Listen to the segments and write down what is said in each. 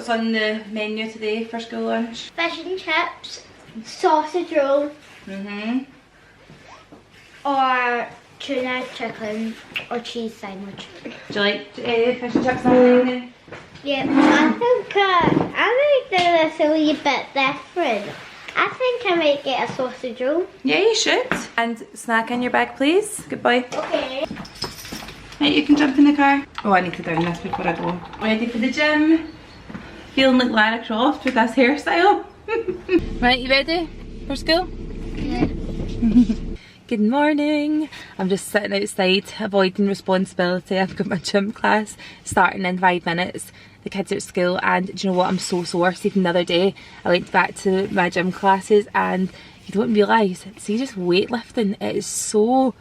What's on the menu today for school lunch? Fish and chips, sausage roll, or tuna, chicken, or cheese sandwich. Do you like fish and chips and Yeah, I think this a wee bit different. I think I might get a sausage roll. Yeah, you should. And snack in your bag, please. Good boy. Okay. Right, you can jump in the car. Oh, I need to down this before I go. Ready for the gym? Feeling like Lara Croft with this hairstyle. Right, you ready for school? Yeah. Good morning. I'm just sitting outside avoiding responsibility. I've got my gym class starting in 5 minutes. The kids are at school and do you know what, I'm so sore. See, the other day I went back to my gym classes and you don't realise, see, just weightlifting, it is so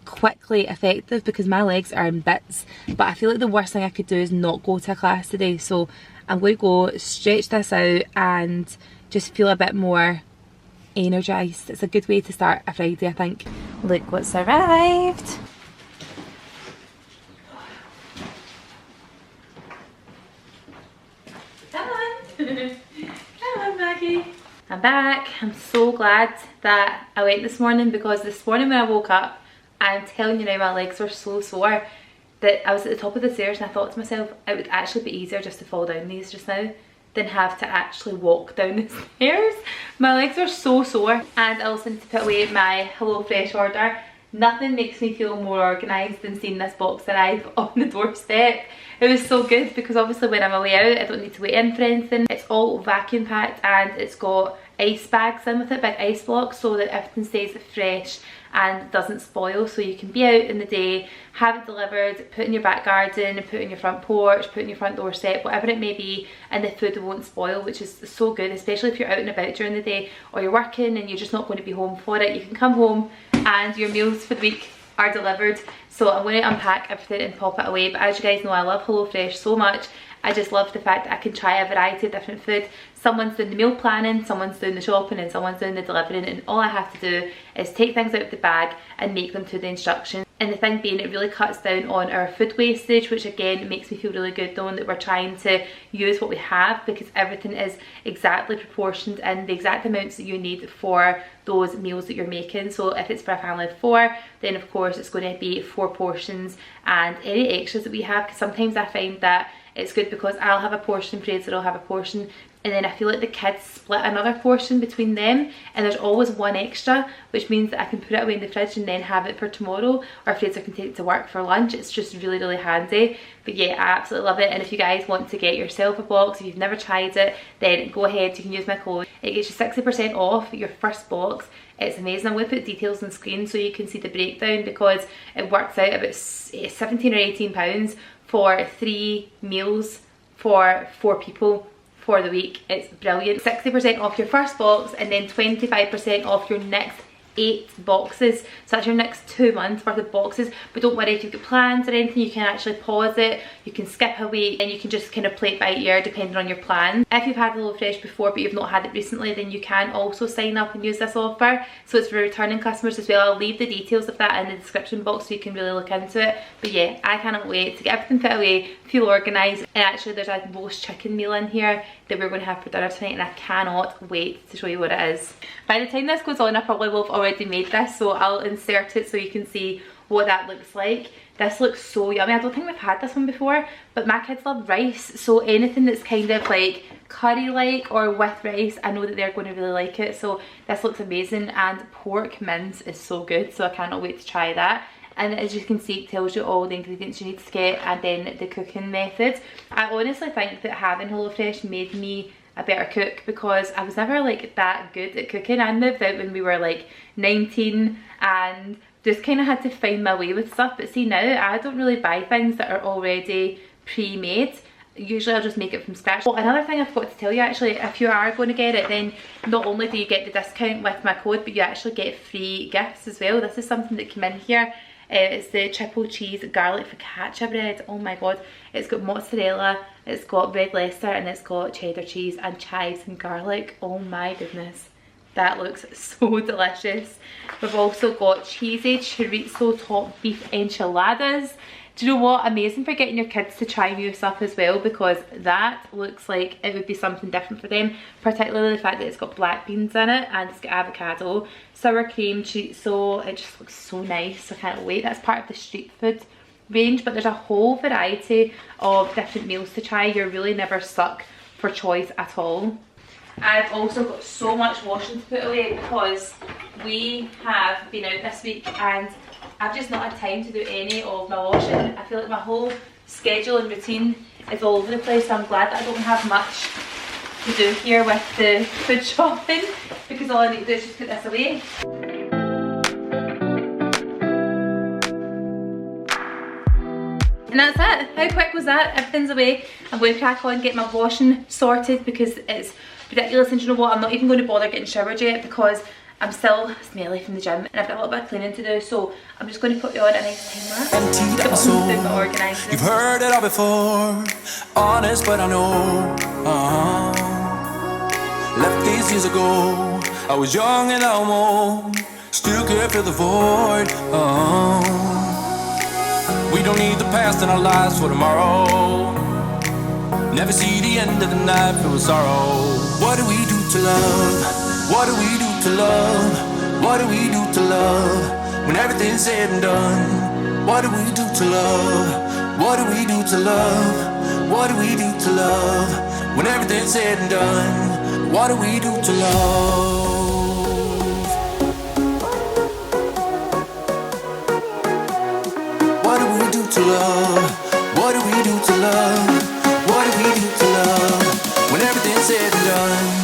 quickly effective because my legs are in bits. But I feel like the worst thing I could do is not go to a class today, so I'm going to go stretch this out and just feel a bit more energised. It's a good way to start a Friday, I think. Look what's arrived. Come on. Come on, Maggie. I'm back. I'm so glad that I went this morning because this morning when I woke up, I'm telling you now, my legs were so sore that I was at the top of the stairs and I thought to myself, it would actually be easier just to fall down these just now than have to actually walk down the stairs. My legs are so sore. And I also need to put away my HelloFresh order. Nothing makes me feel more organised than seeing this box arrive on the doorstep. It was so good because obviously when I'm away out I don't need to wait in for anything. It's all vacuum packed and it's got ice bags in with it, big ice blocks, so that everything stays fresh and doesn't spoil. So you can be out in the day, have it delivered, put in your back garden, put in your front porch, put in your front doorstep, whatever it may be, and the food won't spoil, which is so good, especially if you're out and about during the day or you're working and you're just not going to be home for it. You can come home and your meals for the week are delivered. So I'm going to unpack everything and pop it away. But as you guys know, I love HelloFresh so much. I just love the fact that I can try a variety of different food. Someone's doing the meal planning, someone's doing the shopping, and someone's doing the delivering, and all I have to do is take things out of the bag and make them to the instructions. And the thing being, it really cuts down on our food wastage, which again makes me feel really good knowing that we're trying to use what we have, because everything is exactly proportioned and the exact amounts that you need for those meals that you're making. So if it's for a family of 4, then of course it's going to be 4 portions, and any extras that we have, because sometimes I find that it's good because I'll have a portion, Fraser will have a portion, and then I feel like the kids split another portion between them, and there's always one extra, which means that I can put it away in the fridge and then have it for tomorrow, or Fraser can take it to work for lunch. It's just really, really handy. But yeah, I absolutely love it. And if you guys want to get yourself a box, if you've never tried it, then go ahead, you can use my code. It gets you 60% off your first box. It's amazing. I'm going to put details on the screen so you can see the breakdown, because it works out about 17 or 18 pounds for 3 meals for 4 people for the week. It's brilliant. 60% off your first box and then 25% off your next 8 boxes. So that's your next 2 months worth of boxes. But don't worry, if you've got plans or anything, you can actually pause it, you can skip a week, and you can just kind of play it by ear depending on your plan. If you've had HelloFresh before but you've not had it recently, then you can also sign up and use this offer. So it's for returning customers as well. I'll leave the details of that in the description box so you can really look into it. But yeah, I cannot wait to get everything put away, feel organised. And actually there's a roast chicken meal in here that we're going to have for dinner tonight, and I cannot wait to show you what it is. By the time this goes on, I probably will have already made this, so I'll insert it so you can see what that looks like. This looks so yummy. I don't think we've had this one before, but my kids love rice, so anything that's kind of like curry like or with rice, I know that they're going to really like it. So this looks amazing, and pork mince is so good, so I cannot wait to try that. And as you can see, it tells you all the ingredients you need to get and then the cooking method. I honestly think that having HelloFresh made me a better cook, because I was never like that good at cooking. I moved out when we were like 19 and just kind of had to find my way with stuff. But see, now I don't really buy things that are already pre-made. Usually I'll just make it from scratch. Oh, another thing I forgot to tell you, actually, if you are going to get it, then not only do you get the discount with my code, but you actually get free gifts as well. This is something that came in here. It's the triple cheese garlic focaccia bread. Oh my god, it's got mozzarella, it's got red Leicester, and it's got cheddar cheese and chives and garlic. Oh my goodness, that looks so delicious. We've also got cheesy chorizo top beef enchiladas. Do you know what? Amazing for getting your kids to try new stuff as well, because that looks like it would be something different for them, particularly the fact that it's got black beans in it and it's got avocado, sour cream, chorizo. It just looks so nice. I can't wait. That's part of the street food range, but there's a whole variety of different meals to try. You're really never stuck for choice at all. I've also got so much washing to put away because we have been out this week and I've just not had time to do any of my washing. I feel like my whole schedule and routine is all over the place, so I'm glad that I don't have much to do here with the food shopping, because all I need to do is just put this away. And that's it. How quick was that? Everything's away. I'm going to crack on and get my washing sorted because it's ridiculous, and you know what? I'm not even going to bother getting showered yet because I'm still smelly from the gym and I've got a little bit of cleaning to do, so I'm just going to put you on a nice time lapse. You've heard it all before, honest but I know. Left these years ago, I was young and I'm old, still can't fill the void. We don't need the past in our lives for tomorrow. Never see the end of the night filled with sorrow. What do we do to love? What do we do to love? What do we do to love? When everything's said and done. What do we do to love? What do we do to love? What do we do to love? When everything's said and done. What do we do to love? What do we do to love? What do we do to love? What do we do to love? When everything's said and done.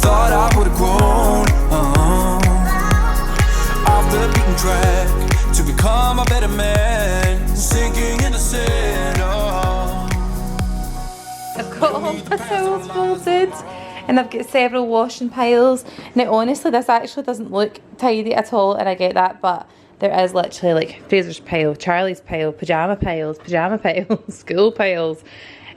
Thought I would have grown off the beaten track to become a better man, sinking in the sin. I've got all my towels folded and I've got several washing piles. Now honestly, this actually doesn't look tidy at all, and I get that, but there is literally like Fraser's pile, Charlie's pile, pyjama piles, school piles,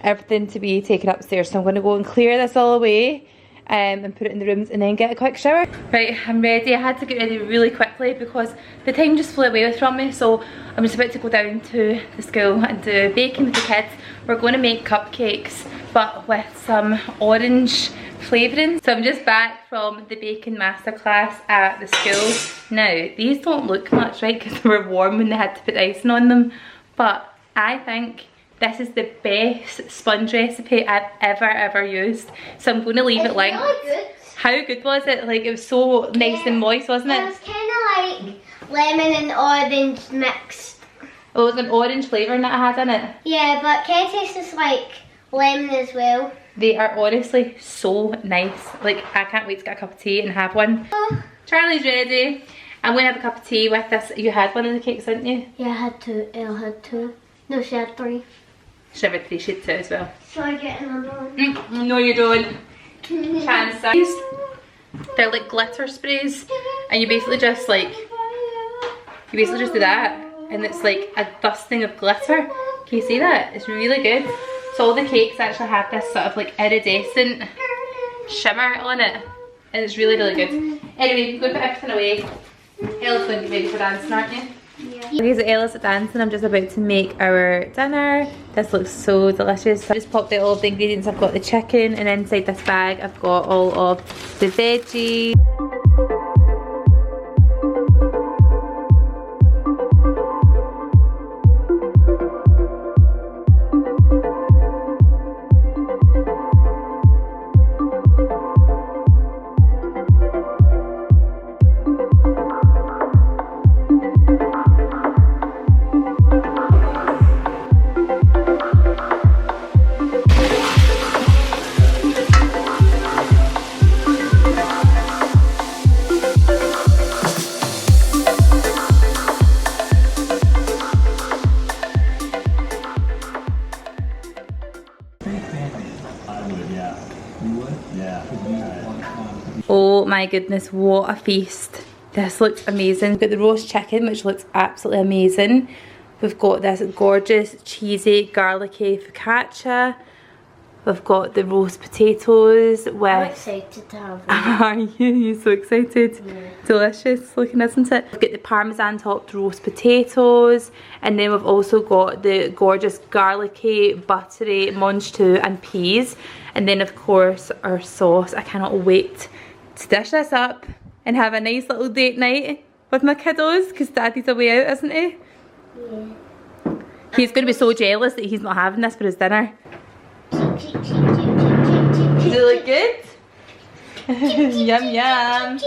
everything to be taken upstairs. So I'm going to go and clear this all away and put it in the rooms and then get a quick shower. Right, I'm ready. I had to get ready really quickly because the time just flew away from me, so I'm just about to go down to the school and do baking with the kids. We're going to make cupcakes but with some orange flavouring. So I'm just back from the baking masterclass at the school. Now, these don't look much, right, because they were warm when they had to put icing on them, but I think this is the best sponge recipe I've ever used. So I'm going to leave it linked. Really good. How good was it? Like, it was so nice and moist, wasn't it? It was kind of like lemon and orange mixed. Oh, it was an orange flavouring that I had in it. Yeah, but kind of tastes like lemon as well. They are honestly so nice. Like, I can't wait to get a cup of tea and have one. Oh. Charlie's ready. I'm going to have a cup of tea with this. You had one of the cakes, didn't you? Yeah, I had two. Elle had two. No, she had three. She never appreciated two as well. So I get another one. No, you don't. Chance. They're like glitter sprays, and you basically just do that, and it's like a dusting of glitter. Can you see that? It's really good. So all the cakes actually have this sort of like iridescent shimmer on it, and it's really good. Anyway, I'm going to put everything away. Ella's going to get ready for dancing, aren't you? Yeah. Okay, so Ella's at dancing. I'm just about to make our dinner. This looks so delicious. So I just popped out all of the ingredients. I've got the chicken, and inside this bag I've got all of the veggies. my goodness, what a feast. This looks amazing. We've got the roast chicken, which looks absolutely amazing. We've got this gorgeous, cheesy, garlicky focaccia. We've got the roast potatoes with... I'm excited to have it. Are you? You're so excited. Yeah. Delicious looking, isn't it? We've got the parmesan topped roast potatoes, and then we've also got the gorgeous garlicky, buttery mange tout and peas. And then of course our sauce. I cannot wait to dish this up and have a nice little date night with my kiddos, because Daddy's away out, isn't he? Yeah. He's going to be so jealous that he's not having this for his dinner. Does it look good? Yum yum.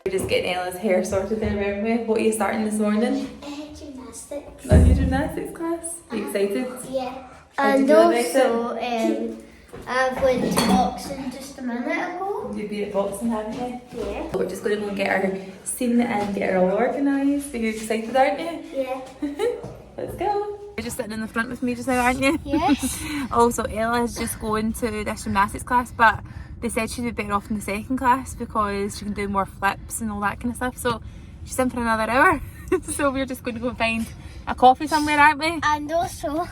We're just getting Ella's hair sorted there, aren't we? What are you starting this morning? Gymnastics. On your gymnastics class? Are you excited? Yeah. How did And you feel about also, I went to boxing just a minute ago. You've been at boxing, haven't you? Yeah. We're just going to go and get our scene and get her all organised. Are you excited, aren't you? Yeah. Let's go. You're just sitting in the front with me just now, aren't you? Yes. Also, Ella is just going to this gymnastics class, but they said she'd be better off in the second class because she can do more flips and all that kind of stuff. So she's in for another hour. So we're just going to go and find a coffee somewhere, aren't we? And also,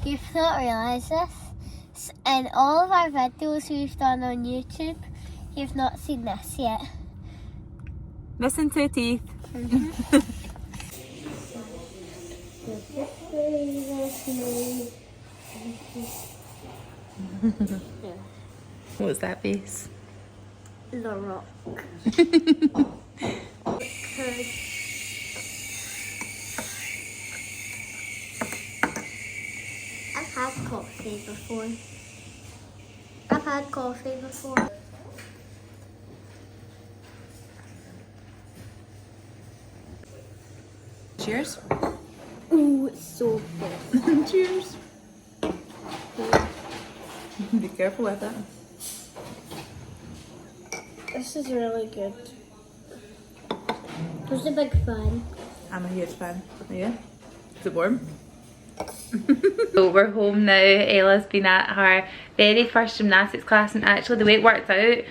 you've not realised this, in all of our videos we've done on YouTube, you've not seen this yet. Missing 2 teeth. What's that face? The Rock. I've had coffee before. Cheers. Ooh, it's so good. Cheers. Be careful with it. This is really good. Who's a big fan? I'm a huge fan. Are you? Is it warm? So we're home now. Ella's been at her very first gymnastics class, and actually the way it worked out,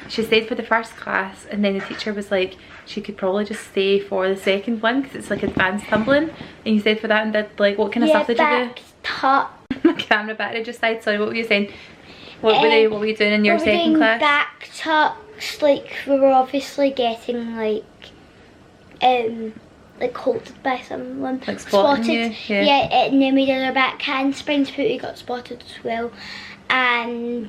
she stayed for the first class and then the teacher was like she could probably just stay for the second one because it's like advanced tumbling, and you stayed for that and did like what kind of stuff did you do? Top. My camera battery just died. Sorry, what were you saying? What were you doing in your second class? Back tucks, like we were obviously getting like halted by someone. Like spotting you? Yeah, and then we did our back handsprings, but we got spotted as well. And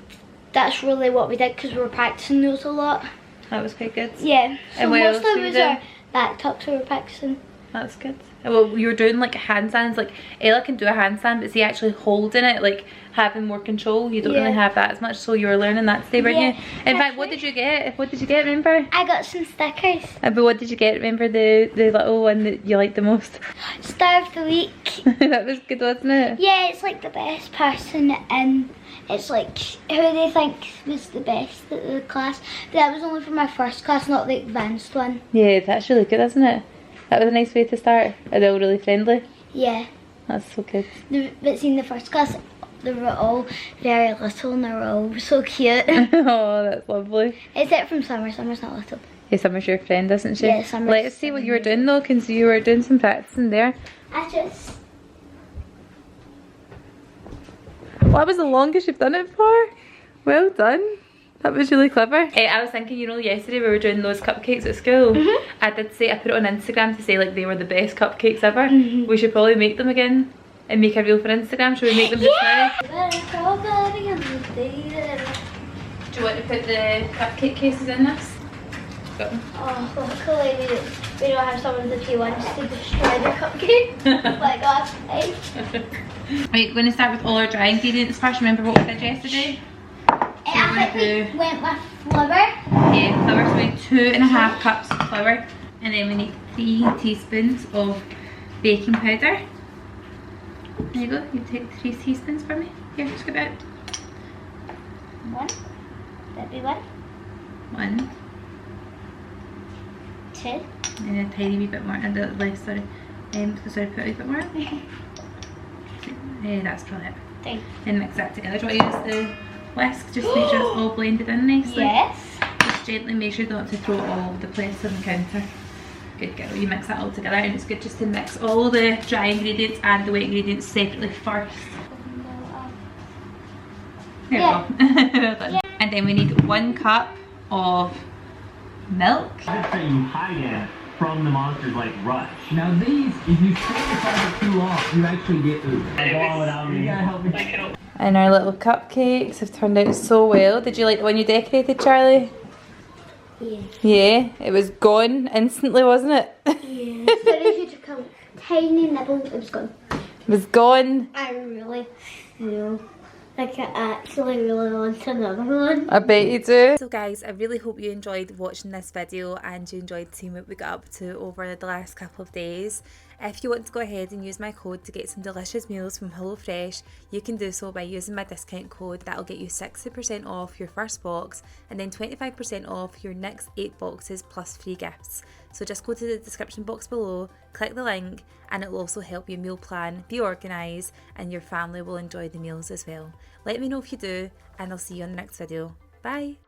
that's really what we did because we were practicing those a lot. That was quite good. Yeah, so And what else mostly were you was doing? our back tucks we were practicing. That's good. Well, you were doing like handstands. Like Ella can do a handstand, but see, actually holding it, like having more control, you don't really have that as much. So you were learning that today, weren't you? In fact, what did you get? What did you get? Remember? I got some stickers. But what did you get? Remember the little one that you liked the most? Star of the week. That was good, wasn't it? Yeah, it's like the best person, and it's like who they think was the best at the class. But that was only for my first class, not the advanced one. Yeah, that's really good, isn't it? That was a nice way to start. Are they all really friendly? Yeah. That's so good. But in the first class, they were all very little and they were all so cute. Oh, that's lovely. Except from Summer. Summer's not little. Yeah, Summer's your friend, isn't she? Yeah, Summer's Let's see what you were doing though, because you were doing some practicing there. Well, that was the longest you've done it for. Well done. That was really clever. I was thinking, you know, yesterday we were doing those cupcakes at school. I did say, I put it on Instagram to say like they were the best cupcakes ever. We should probably make them again and make a reel for Instagram. Should we make them just now? Do you want to put the cupcake cases in this? Got them. Oh, luckily we don't have someone that he wants to destroy their cupcake like last time. Right, we're going to start with all our dry ingredients first. Remember what we did yesterday? I think we went with flour. Yeah, flour. So we need 2.5 cups of flour, and then we need 3 teaspoons of baking powder. There you go. You take 3 teaspoons for me. Here, scoop it out. 1. That'd be 1. 1. 2. And a tiny wee bit more. And the left, sorry. Sorry, put a wee bit more. That's probably it. 3. And mix that together. Do you want to use the whisk? Just make sure it's all blended in nicely. Yes. Just gently make sure not to throw it all over the place on the counter. Good girl. You mix that all together, and it's good just to mix all the dry ingredients and the wet ingredients separately first. There we go. Well done. Yeah. And then we need 1 cup of milk. I'd say you hide it from the monsters like Rush. Now these, if you stay inside for too long, you actually get ooze. You gotta help me. And our little cupcakes have turned out so well. Did you like the one you decorated, Charlie? Yeah. Yeah, it was gone instantly, wasn't it? Yeah. So if you took a tiny nibble, it was gone. It was gone. I really feel like I actually really want another one. I bet you do. So guys, I really hope you enjoyed watching this video and you enjoyed seeing what we got up to over the last couple of days. If you want to go ahead and use my code to get some delicious meals from HelloFresh, you can do so by using my discount code. That'll get you 60% off your first box and then 25% off your next 8 boxes plus free gifts. So just go to the description box below, click the link, and it will also help you meal plan, be organised, and your family will enjoy the meals as well. Let me know if you do, and I'll see you on the next video. Bye!